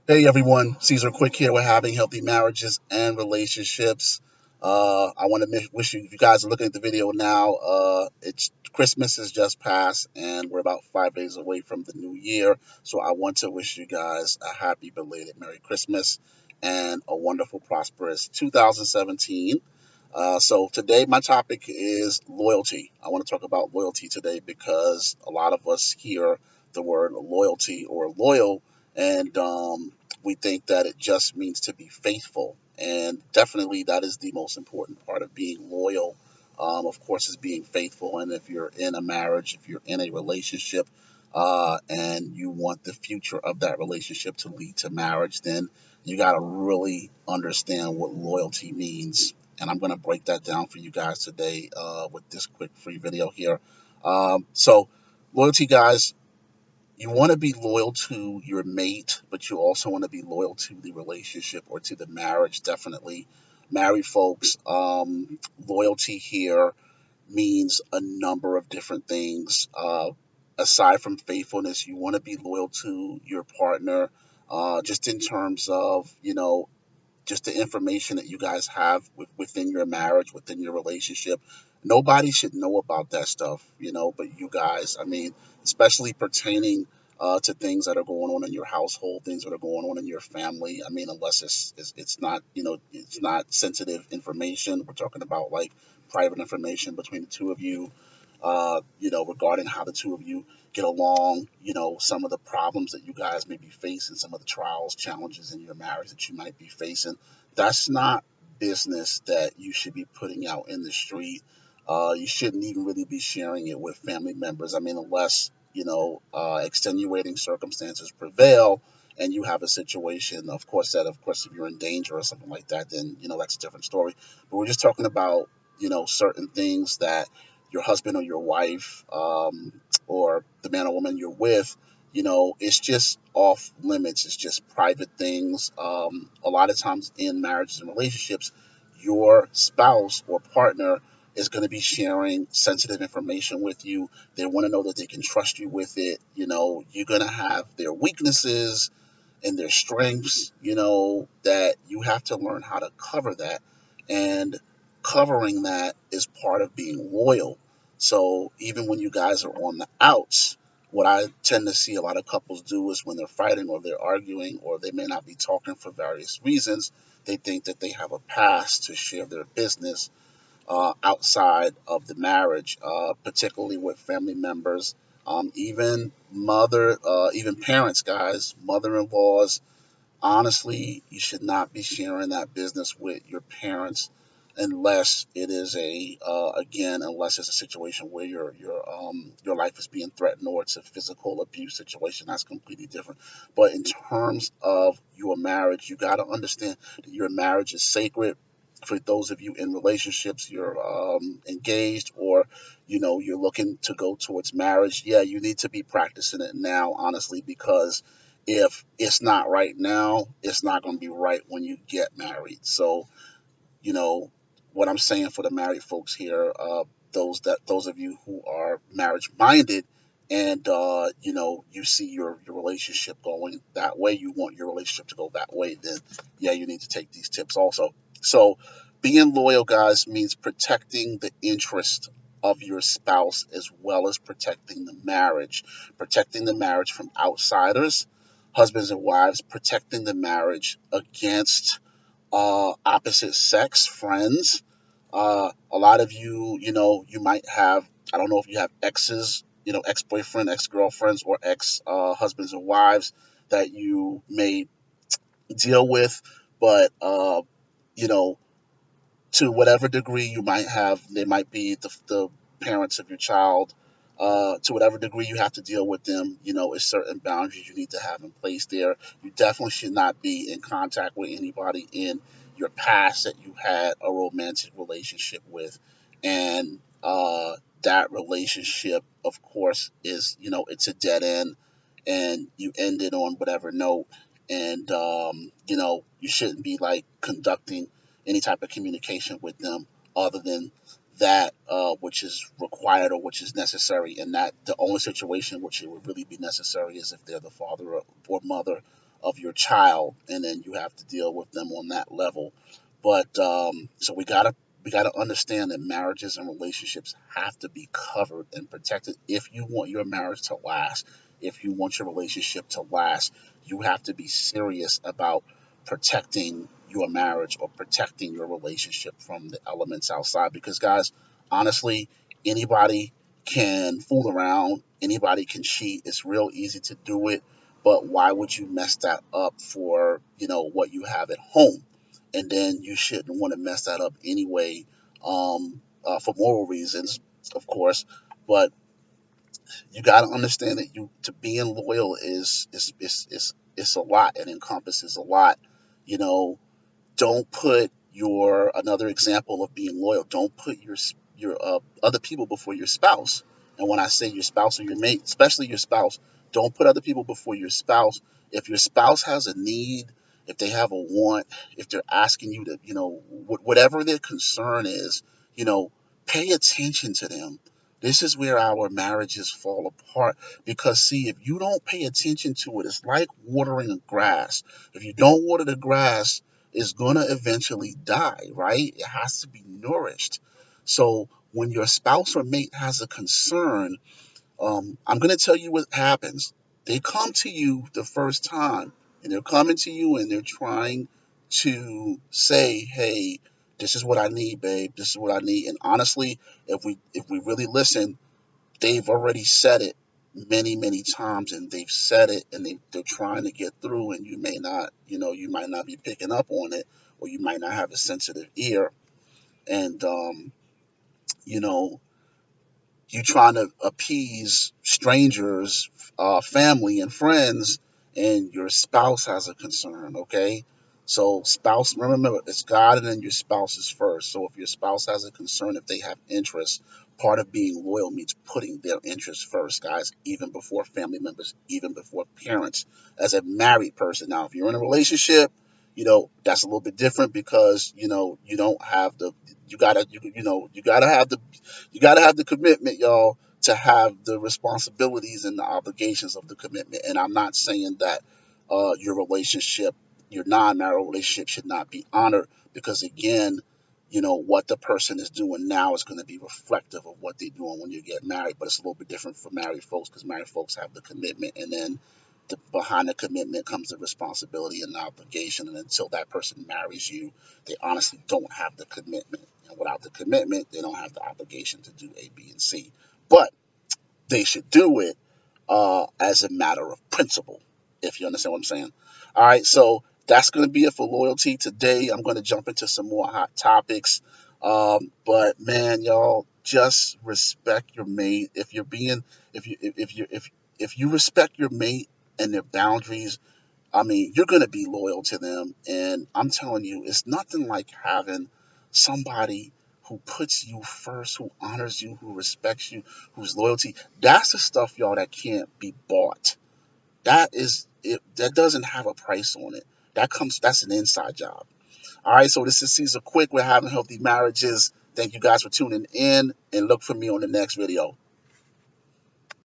Hey everyone, Caesar Quick here. We're having healthy marriages and relationships. I want to wish you, if you guys are looking at the video now, it's Christmas has just passed and we're about 5 days away from the new year. So I want to wish you guys a happy belated Merry Christmas and a wonderful, prosperous 2017. So today my topic is loyalty. I want to talk about loyalty today because a lot of us hear the word loyalty or loyal and we think that it just means to be faithful. And definitely that is the most important part of being loyal. Of course, is being faithful. And if you're in a marriage, if you're in a relationship, and you want the future of that relationship to lead to marriage, then you got to really understand what loyalty means. And I'm going to break that down for you guys today with this quick free video here. So, loyalty, guys, you want to be loyal to your mate, but you also want to be loyal to the relationship or to the marriage. Definitely, married folks, loyalty here means a number of different things. Aside from faithfulness, you want to be loyal to your partner, just in terms of, just the information that you guys have within your marriage, within your relationship. Nobody should know about that stuff, but you guys. I mean, especially pertaining to things that are going on in your household, things that are going on in your family. I mean, unless it's not, it's not sensitive information. We're talking about like private information between the two of you, regarding how the two of you get along, some of the problems that you guys may be facing, some of the trials, challenges in your marriage that you might be facing. That's not business that you should be putting out in the street. You shouldn't even really be sharing it with family members. I mean, unless, extenuating circumstances prevail and you have a situation, of course, if you're in danger or something like that, then, that's a different story. But we're just talking about, certain things that your husband or your wife, or the man or woman you're with, it's just off limits. It's just private things. A lot of times in marriages and relationships, your spouse or partner is going to be sharing sensitive information with you. They want to know that they can trust you with it. You're going to have their weaknesses and their strengths, that you have to learn how to cover that. And covering that is part of being loyal. So even when you guys are on the outs, what I tend to see a lot of couples do is when they're fighting or they're arguing or they may not be talking for various reasons, they think that they have a pass to share their business outside of the marriage, particularly with family members, even parents, guys, mother-in-laws. Honestly, you should not be sharing that business with your parents unless it is unless it's a situation where your life is being threatened or it's a physical abuse situation. That's completely different. But in terms of your marriage, you got to understand that your marriage is sacred. For those of you in relationships, you're engaged, or you're looking to go towards marriage, yeah, you need to be practicing it now, honestly, because if it's not right now, it's not going to be right when you get married. So, you know, what I'm saying for the married folks here, those of you who are marriage minded, and you see your relationship going that way, you want your relationship to go that way, then yeah, you need to take these tips also. So, being loyal, guys, means protecting the interest of your spouse as well as protecting the marriage from outsiders, husbands and wives, protecting the marriage against opposite sex friends. A lot of you, you might have, I don't know if you have exes, ex boyfriend, ex girlfriends, or ex husbands and wives that you may deal with, but, you know, to whatever degree you might have, they might be the parents of your child. To whatever degree you have to deal with them, is certain boundaries you need to have in place there. You definitely should not be in contact with anybody in your past that you had a romantic relationship with. And that relationship, of course, is, it's a dead end and you end it on whatever note. And, you shouldn't be like conducting any type of communication with them other than that which is required or which is necessary. And that the only situation which it would really be necessary is if they're the father or mother of your child, and then you have to deal with them on that level. But so we gotta understand that marriages and relationships have to be covered and protected if you want your marriage to last. If you want your relationship to last, you have to be serious about protecting your marriage or protecting your relationship from the elements outside. Because, guys, honestly, anybody can fool around, anybody can cheat. It's real easy to do it, but why would you mess that up for what you have at home? And then you shouldn't want to mess that up anyway, for moral reasons, of course. But you got to understand that you to being loyal is a lot. It encompasses a lot. You know, don't put your another example of being loyal. Don't put your other people before your spouse. And when I say your spouse or your mate, especially your spouse, don't put other people before your spouse. If your spouse has a need, if they have a want, if they're asking you to, whatever their concern is, you know, pay attention to them. This is where our marriages fall apart because, see, if you don't pay attention to it, it's like watering the grass. If you don't water the grass, is going to eventually die, right? It has to be nourished. So when your spouse or mate has a concern, I'm going to tell you what happens. They come to you the first time, and they're coming to you and they're trying to say, "Hey, this is what I need, babe. This is what I need." And honestly, if we really listen, they've already said it many, many times, and they've said it, and they're trying to get through, and you may not, you might not be picking up on it, or you might not have a sensitive ear, and you know, you trying to appease strangers, family and friends, and your spouse has a concern, okay? So spouse, remember, it's God and then your spouse is first. So if your spouse has a concern, if they have interest, part of being loyal means putting their interests first, guys, even before family members, even before parents, as a married person. Now, if you're in a relationship, that's a little bit different because, you don't have the, you gotta have the commitment, y'all, to have the responsibilities and the obligations of the commitment. And I'm not saying that your relationship, your non-marital relationship, should not be honored because, again, what the person is doing now is going to be reflective of what they're doing when you get married. But it's a little bit different for married folks because married folks have the commitment, and then behind the commitment comes the responsibility and the obligation. And until that person marries you, they honestly don't have the commitment. And without the commitment, they don't have the obligation to do A, B, and C. But they should do it as a matter of principle, if you understand what I'm saying. All right, so that's going to be it for loyalty today. I'm going to jump into some more hot topics. But man, y'all, just respect your mate. If you respect your mate and their boundaries, I mean, you're going to be loyal to them. And I'm telling you, it's nothing like having somebody who puts you first, who honors you, who respects you, whose loyalty. That's the stuff, y'all, that can't be bought. That is it. That doesn't have a price on it. That's an inside job. All right. So this is Caesar Quick. We're having healthy marriages. Thank you guys for tuning in, and look for me on the next video.